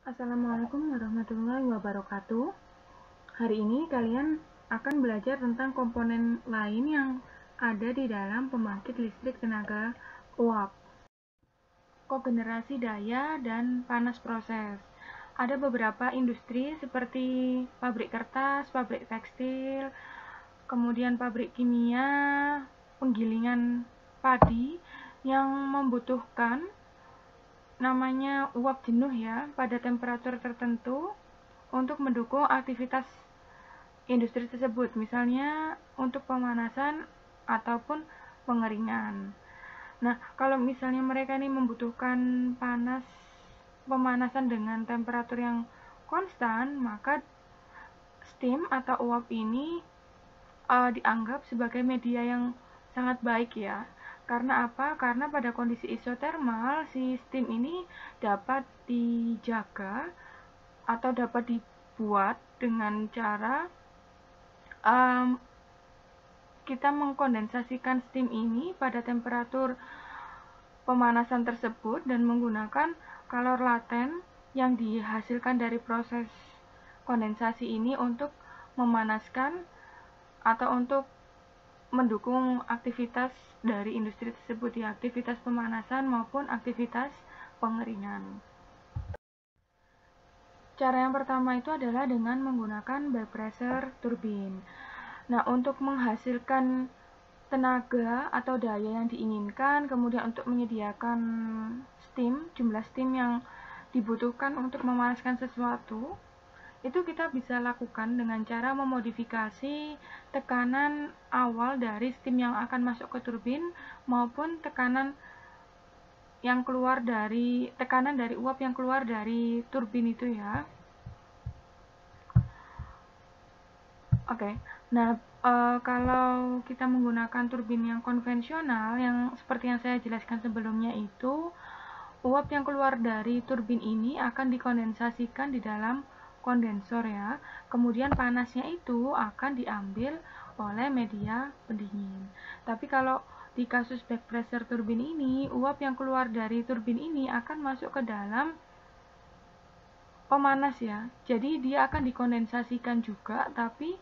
Assalamualaikum warahmatullahi wabarakatuh. Hari ini kalian akan belajar tentang komponen lain yang ada di dalam pembangkit listrik tenaga uap. Kogenerasi daya dan panas proses. Ada beberapa industri seperti pabrik kertas, pabrik tekstil, kemudian pabrik kimia, penggilingan padi yang membutuhkan namanya uap jenuh ya pada temperatur tertentu untuk mendukung aktivitas industri tersebut, misalnya untuk pemanasan ataupun pengeringan. Nah, kalau misalnya mereka ini membutuhkan pemanasan dengan temperatur yang konstan, maka steam atau uap ini dianggap sebagai media yang sangat baik ya. Karena apa? Karena pada kondisi isotermal, si steam ini dapat dijaga atau dapat dibuat dengan cara kita mengkondensasikan steam ini pada temperatur pemanasan tersebut dan menggunakan kalor laten yang dihasilkan dari proses kondensasi ini untuk memanaskan atau untuk mendukung aktivitas dari industri tersebut ya, aktivitas pemanasan maupun aktivitas pengeringan. Cara yang pertama itu adalah dengan menggunakan back pressure turbine. Nah, untuk menghasilkan tenaga atau daya yang diinginkan, kemudian untuk menyediakan jumlah steam yang dibutuhkan untuk memanaskan sesuatu, itu kita bisa lakukan dengan cara memodifikasi tekanan awal dari steam yang akan masuk ke turbin maupun tekanan dari uap yang keluar dari turbin itu ya. Oke. Nah, kalau kita menggunakan turbin yang konvensional yang seperti yang saya jelaskan sebelumnya itu, uap yang keluar dari turbin ini akan dikondensasikan di dalam kondensor ya. Kemudian panasnya itu akan diambil oleh media pendingin. Tapi kalau di kasus back pressure turbin ini, uap yang keluar dari turbin ini akan masuk ke dalam pemanas ya. Jadi dia akan dikondensasikan juga, tapi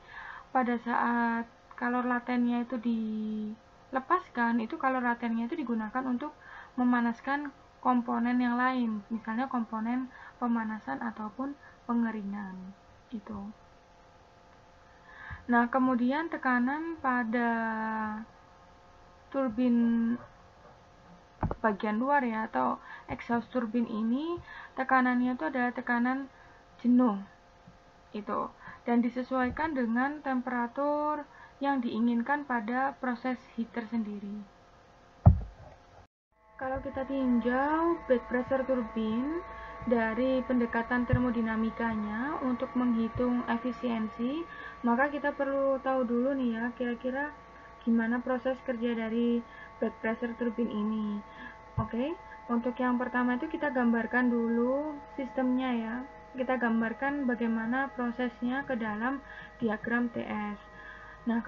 pada saat kalor latennya itu dilepaskan, itu kalor latennya itu digunakan untuk memanaskan komponen yang lain, misalnya komponen pemanasan ataupun pengeringan gitu. Nah, kemudian tekanan pada turbin bagian luar ya atau exhaust turbin ini, tekanannya itu adalah tekanan jenuh itu, dan disesuaikan dengan temperatur yang diinginkan pada proses heater sendiri. Kalau kita tinjau back pressure turbin dari pendekatan termodinamikanya untuk menghitung efisiensi, maka kita perlu tahu dulu nih ya, kira-kira gimana proses kerja dari back pressure turbin ini. Oke, untuk yang pertama itu kita gambarkan dulu sistemnya ya. Kita gambarkan bagaimana prosesnya ke dalam diagram TS. Nah,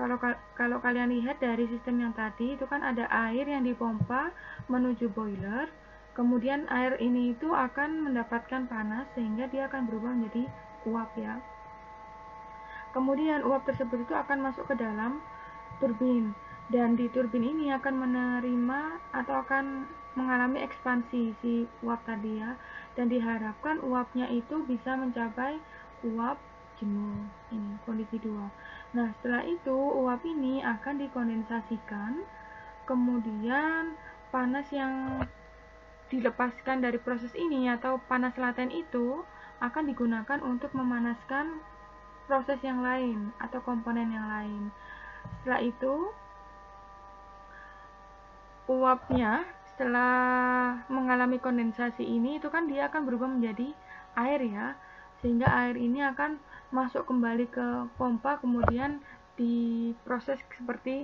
kalau kalian lihat dari sistem yang tadi, itu kan ada air yang dipompa menuju boiler, kemudian air ini itu akan mendapatkan panas sehingga dia akan berubah menjadi uap ya. Kemudian uap tersebut itu akan masuk ke dalam turbin, dan di turbin ini akan menerima atau akan mengalami ekspansi si uap tadi ya, dan diharapkan uapnya itu bisa mencapai uap jenuh, ini kondisi 2. Nah, setelah itu uap ini akan dikondensasikan, kemudian panas yang dilepaskan dari proses ini atau panas laten itu akan digunakan untuk memanaskan proses yang lain atau komponen yang lain. Setelah itu uapnya setelah mengalami kondensasi ini itu kan dia akan berubah menjadi air ya, sehingga air ini akan masuk kembali ke pompa, kemudian diproses seperti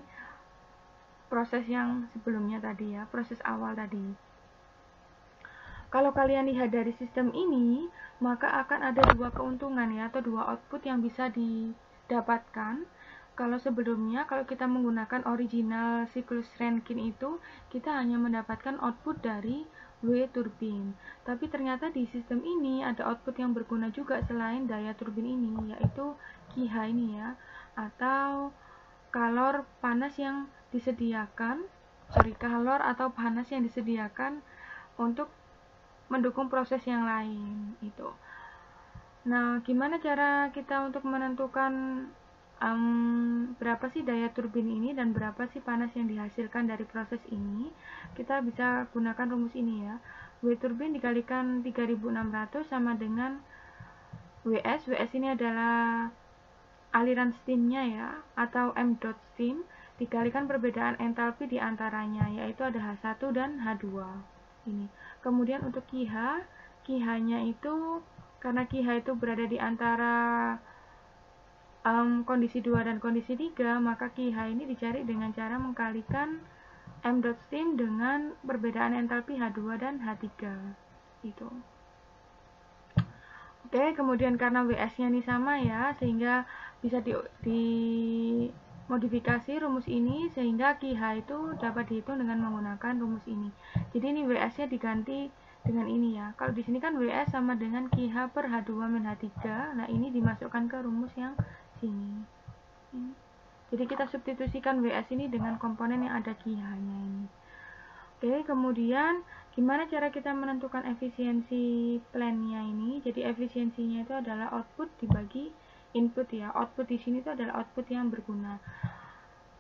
proses yang sebelumnya tadi ya, proses awal tadi. Kalau kalian lihat dari sistem ini, maka akan ada dua keuntungan ya, atau dua output yang bisa didapatkan. Kalau sebelumnya, kalau kita menggunakan original siklus Rankine itu, kita hanya mendapatkan output dari W turbin. Tapi ternyata di sistem ini ada output yang berguna juga selain daya turbin ini, yaitu QH ini ya, atau kalor atau panas yang disediakan untuk mendukung proses yang lain itu. Nah, gimana cara kita untuk menentukan berapa sih daya turbin ini dan berapa sih panas yang dihasilkan dari proses ini? Kita bisa gunakan rumus ini ya. W turbin dikalikan 3600 sama dengan WS. WS ini adalah aliran steamnya ya, atau m dot steam dikalikan perbedaan entalpi di antaranya, yaitu ada H1 dan H2 ini. Kemudian untuk QH-nya itu karena QH itu berada di antara kondisi 2 dan kondisi 3, maka QH ini dicari dengan cara mengkalikan m dot steam dengan perbedaan entalpi H2 dan H3 itu. Oke, kemudian karena WS-nya ini sama ya, sehingga bisa dimodifikasi rumus ini sehingga QH itu dapat dihitung dengan menggunakan rumus ini. Jadi ini WS-nya diganti dengan ini ya. Kalau di sini kan WS sama dengan QH per H2 min H3. Nah, ini dimasukkan ke rumus yang sini. Jadi kita substitusikan WS ini dengan komponen yang ada QH-nya ini. Oke, kemudian gimana cara kita menentukan efisiensi plan-nya ini? Jadi efisiensinya itu adalah output dibagi input ya. Output di sini itu adalah output yang berguna.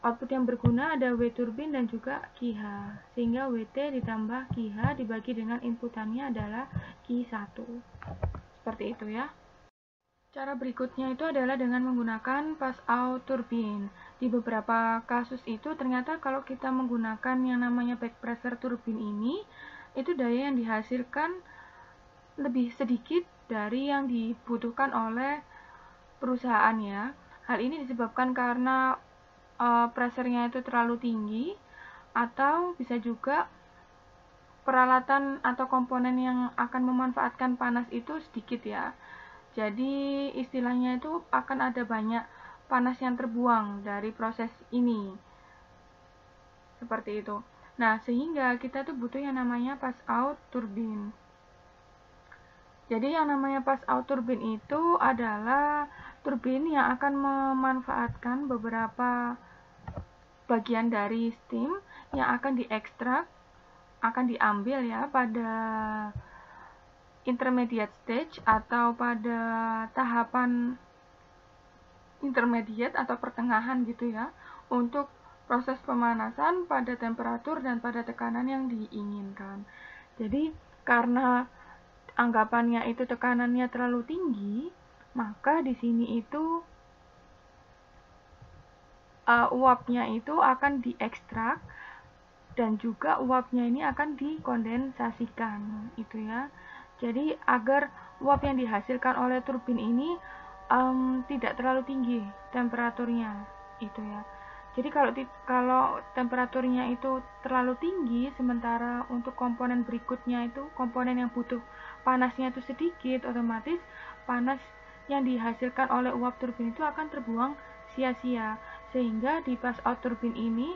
Output yang berguna ada W turbin dan juga QH. Sehingga WT ditambah QH dibagi dengan inputannya adalah Q1. Seperti itu ya. Cara berikutnya itu adalah dengan menggunakan pass out turbin. Di beberapa kasus itu ternyata kalau kita menggunakan yang namanya back pressure turbin ini, itu daya yang dihasilkan lebih sedikit dari yang dibutuhkan oleh perusahaan ya. Hal ini disebabkan karena pressure-nya itu terlalu tinggi, atau bisa juga peralatan atau komponen yang akan memanfaatkan panas itu sedikit ya. Jadi istilahnya itu akan ada banyak panas yang terbuang dari proses ini. Seperti itu. Nah, sehingga kita tuh butuh yang namanya pass out turbin. Jadi yang namanya pass out turbin itu adalah turbin yang akan memanfaatkan beberapa bagian dari steam yang akan diekstrak, akan diambil ya pada intermediate stage atau pada tahapan intermediate atau pertengahan gitu ya, untuk proses pemanasan pada temperatur dan pada tekanan yang diinginkan. Jadi karena anggapannya itu tekanannya terlalu tinggi, maka di sini itu uapnya itu akan diekstrak dan juga uapnya ini akan dikondensasikan itu ya. Jadi agar uap yang dihasilkan oleh turbin ini tidak terlalu tinggi temperaturnya itu ya. Jadi kalau temperaturnya itu terlalu tinggi, sementara untuk komponen berikutnya itu komponen yang butuh panasnya itu sedikit, otomatis panas yang dihasilkan oleh uap turbin itu akan terbuang sia-sia. Sehingga di pass out turbin ini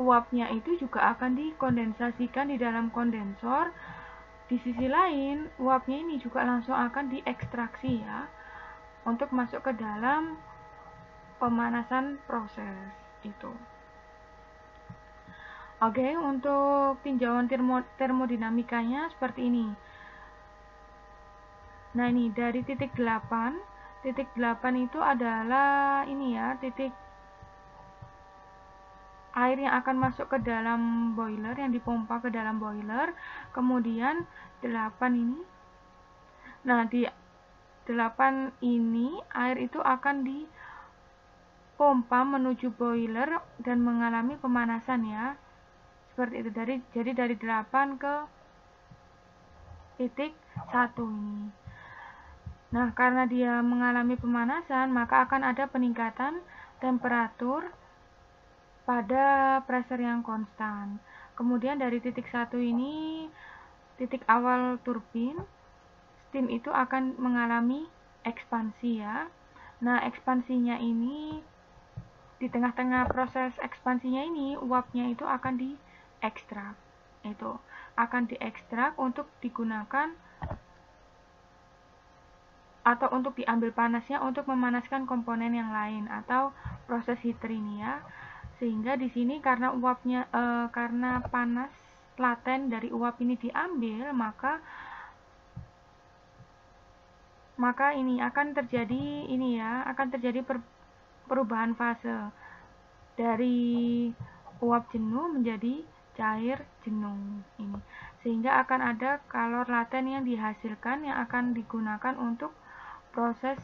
uapnya itu juga akan dikondensasikan di dalam kondensor. Di sisi lain, uapnya ini juga langsung akan diekstraksi ya, untuk masuk ke dalam pemanasan proses itu. Oke, untuk tinjauan termodinamikanya seperti ini. Nah, ini dari titik 8 itu adalah ini ya, titik air yang akan masuk ke dalam boiler, yang dipompa ke dalam boiler. Kemudian 8 ini, nah di 8 ini air itu akan dipompa menuju boiler dan mengalami pemanasan ya, seperti itu. Jadi dari 8 ke titik 1 ini. Nah, karena dia mengalami pemanasan, maka akan ada peningkatan temperatur pada pressure yang konstan. Kemudian dari titik 1 ini, titik awal turbin, steam itu akan mengalami ekspansi ya. Nah, ekspansinya ini, di tengah-tengah proses ekspansinya ini, uapnya itu akan diekstrak. Itu akan diekstrak untuk digunakan atau untuk diambil panasnya untuk memanaskan komponen yang lain atau proses heater ini ya. Sehingga di sini karena uapnya karena panas laten dari uap ini diambil, maka ini akan terjadi perubahan fase dari uap jenuh menjadi cair jenuh ini, sehingga akan ada kalor laten yang dihasilkan yang akan digunakan untuk proses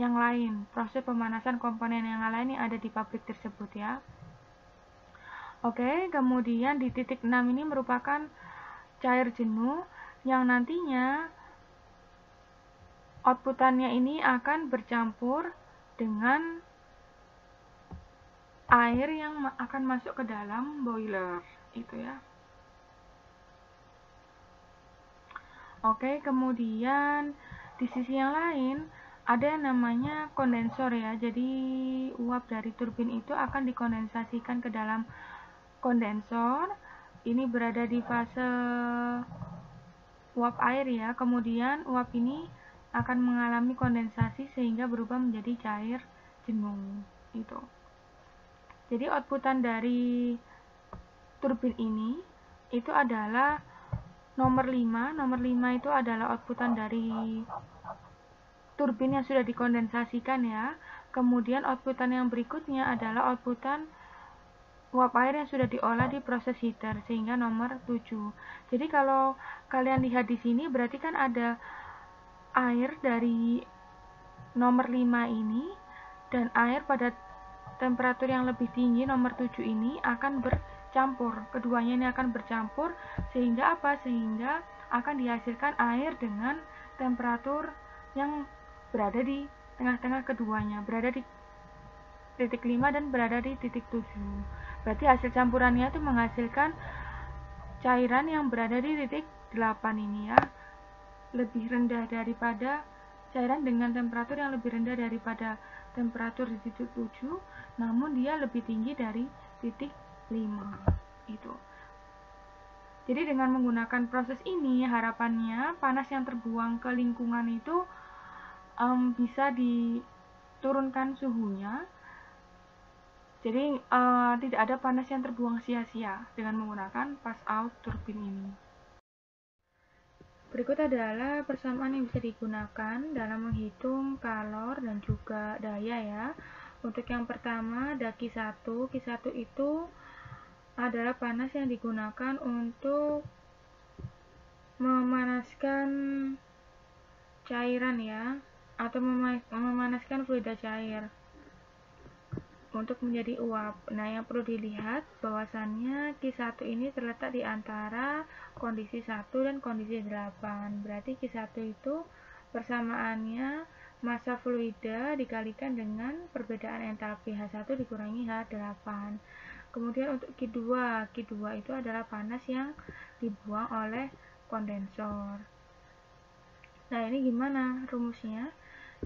yang lain, proses pemanasan komponen yang lain yang ada di pabrik tersebut ya. Oke, kemudian di titik 6 ini merupakan cair jenuh yang nantinya outputannya ini akan bercampur dengan air yang akan masuk ke dalam boiler itu ya. Oke, kemudian di sisi yang lain ada yang namanya kondensor ya. Jadi uap dari turbin itu akan dikondensasikan ke dalam kondensor. Ini berada di fase uap air ya. Kemudian uap ini akan mengalami kondensasi sehingga berubah menjadi cair jenuh itu. Jadi outputan dari turbin ini itu adalah nomor 5. Nomor 5 itu adalah outputan dari turbin yang sudah dikondensasikan ya. Kemudian outputan yang berikutnya adalah outputan uap air yang sudah diolah di proses heater sehingga nomor 7. Jadi kalau kalian lihat di sini berarti kan ada air dari nomor 5 ini dan air pada temperatur yang lebih tinggi nomor 7 ini akan bercampur. Keduanya ini akan bercampur sehingga apa? Sehingga akan dihasilkan air dengan temperatur yang berada di tengah-tengah keduanya, berada di titik 5 dan berada di titik 7. Berarti hasil campurannya itu menghasilkan cairan yang berada di titik 8 ini ya. Lebih rendah daripada cairan dengan temperatur yang lebih rendah daripada temperatur di titik 7, namun dia lebih tinggi dari titik 5 itu. Jadi dengan menggunakan proses ini harapannya panas yang terbuang ke lingkungan itu bisa diturunkan suhunya. Jadi tidak ada panas yang terbuang sia-sia dengan menggunakan pass out turbin ini. Berikut adalah persamaan yang bisa digunakan dalam menghitung kalor dan juga daya ya. Untuk yang pertama ada Q1. Q1 itu adalah panas yang digunakan untuk memanaskan cairan ya, atau memanaskan fluida cair untuk menjadi uap. Nah, yang perlu dilihat bahwasannya Q1 ini terletak di antara kondisi 1 dan kondisi 8. Berarti Q1 itu persamaannya massa fluida dikalikan dengan perbedaan entalpi H1 dikurangi H8. Kemudian untuk Q2 itu adalah panas yang dibuang oleh kondensor. Nah, ini gimana rumusnya?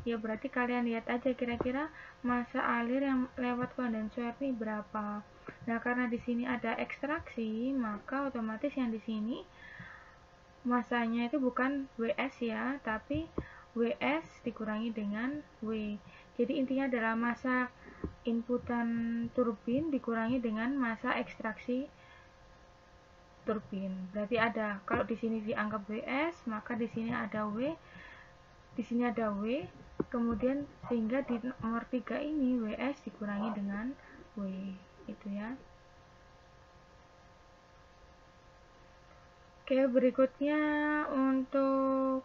Ya berarti kalian lihat aja kira-kira massa alir yang lewat kondensor ini berapa. Nah, karena di sini ada ekstraksi, maka otomatis yang di sini massanya itu bukan WS ya, tapi WS dikurangi dengan W. Jadi intinya adalah massa inputan turbin dikurangi dengan massa ekstraksi turbin. Berarti ada, kalau di sini dianggap WS, maka di sini ada W, di sini ada W, kemudian sehingga di nomor 3 ini WS dikurangi dengan W, itu ya. Oke, berikutnya untuk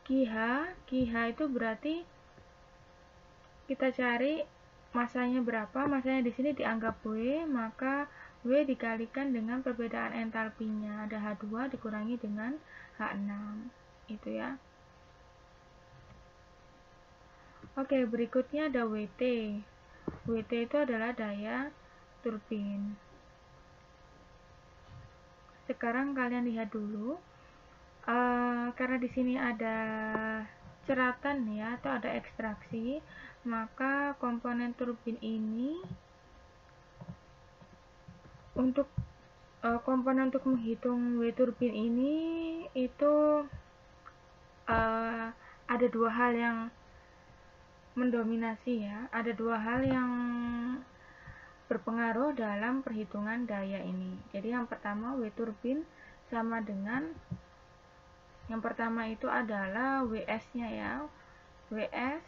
QH itu berarti kita cari masanya berapa. Masanya di sini dianggap W, maka W dikalikan dengan perbedaan entalpinya. Ada H2 dikurangi dengan H6. Itu ya. Oke, berikutnya ada WT. WT itu adalah daya turbin. Sekarang kalian lihat dulu. Karena di sini ada ceratan ya, atau ada ekstraksi, maka komponen turbin ini untuk komponen untuk menghitung W turbin ini itu ada dua hal yang mendominasi ya, ada dua hal yang berpengaruh dalam perhitungan daya ini. Jadi yang pertama W turbin sama dengan, yang pertama itu adalah WS-nya ya, WS,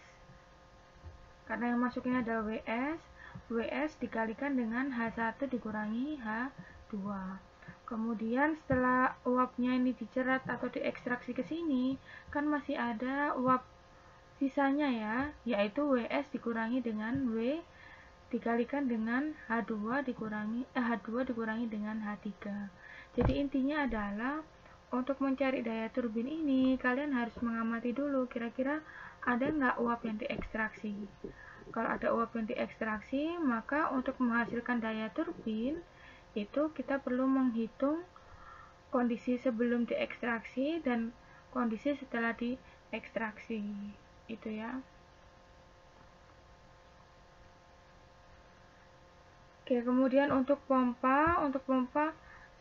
karena yang masuknya ada WS dikalikan dengan H1 dikurangi H2. Kemudian setelah uapnya ini dicerat atau diekstraksi ke sini, kan masih ada uap sisanya ya, yaitu WS dikurangi dengan W dikalikan dengan H2 dikurangi dengan H3. Jadi intinya adalah untuk mencari daya turbin ini, kalian harus mengamati dulu kira-kira ada nggak uap yang diekstraksi. Kalau ada uap yang diekstraksi, maka untuk menghasilkan daya turbin itu kita perlu menghitung kondisi sebelum diekstraksi dan kondisi setelah diekstraksi. Itu ya. Oke, kemudian untuk pompa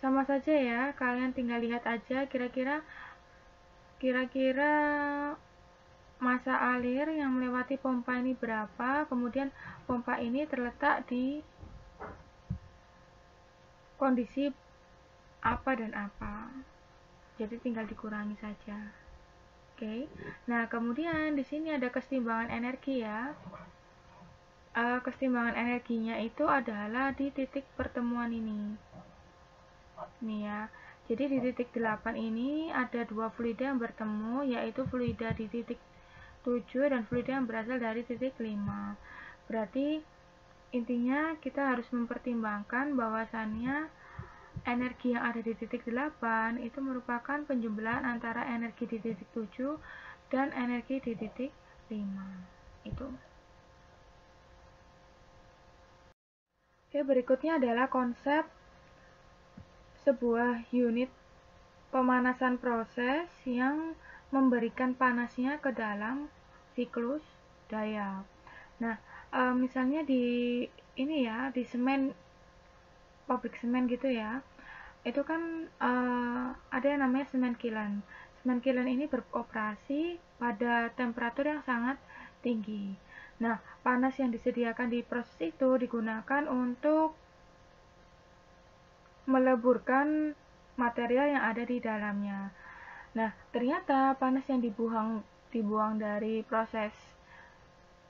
sama saja ya, kalian tinggal lihat aja kira-kira masa alir yang melewati pompa ini berapa, kemudian pompa ini terletak di kondisi apa dan apa. Jadi tinggal dikurangi saja. Oke. Nah, kemudian di sini ada kesetimbangan energi ya. Kesetimbangan energinya itu adalah di titik pertemuan ini. Nih ya. Jadi di titik 8 ini ada dua fluida yang bertemu, yaitu fluida di titik 7 dan fluida yang berasal dari titik 5. Berarti intinya kita harus mempertimbangkan bahwasannya energi yang ada di titik 8 itu merupakan penjumlahan antara energi di titik 7 dan energi di titik 5. Itu. Oke, berikutnya adalah konsep sebuah unit pemanasan proses yang memberikan panasnya ke dalam siklus daya. Nah, misalnya di ini ya, di semen, pabrik semen gitu ya, itu kan ada yang namanya semen kiln. Semen kiln ini beroperasi pada temperatur yang sangat tinggi. Nah, panas yang disediakan di proses itu digunakan untuk meleburkan material yang ada di dalamnya. Nah, ternyata panas yang dibuang dari proses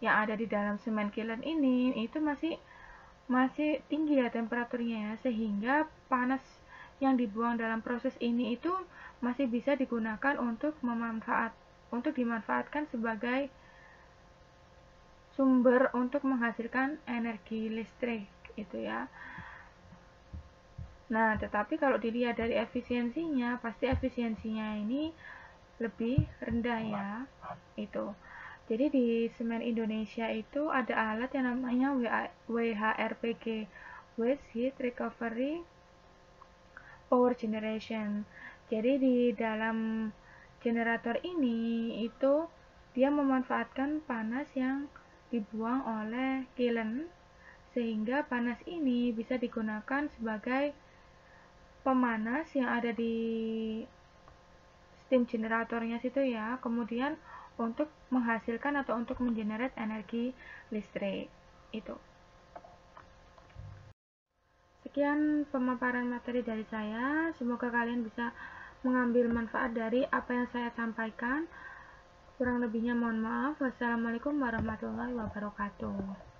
yang ada di dalam semen kiln ini itu masih tinggi ya temperaturnya ya, sehingga panas yang dibuang dalam proses ini itu masih bisa digunakan untuk dimanfaatkan sebagai sumber untuk menghasilkan energi listrik itu ya. Nah, tetapi kalau dilihat dari efisiensinya, pasti efisiensinya ini lebih rendah ya. Itu. Jadi di Semen Indonesia itu ada alat yang namanya WHRPG, Waste Heat Recovery Power Generation. Jadi di dalam generator ini itu dia memanfaatkan panas yang dibuang oleh kiln, sehingga panas ini bisa digunakan sebagai pemanas yang ada di steam generatornya situ ya, kemudian untuk menghasilkan atau untuk mengenerate energi listrik itu. Sekian pemaparan materi dari saya, semoga kalian bisa mengambil manfaat dari apa yang saya sampaikan. Kurang lebihnya mohon maaf. Wassalamualaikum warahmatullahi wabarakatuh.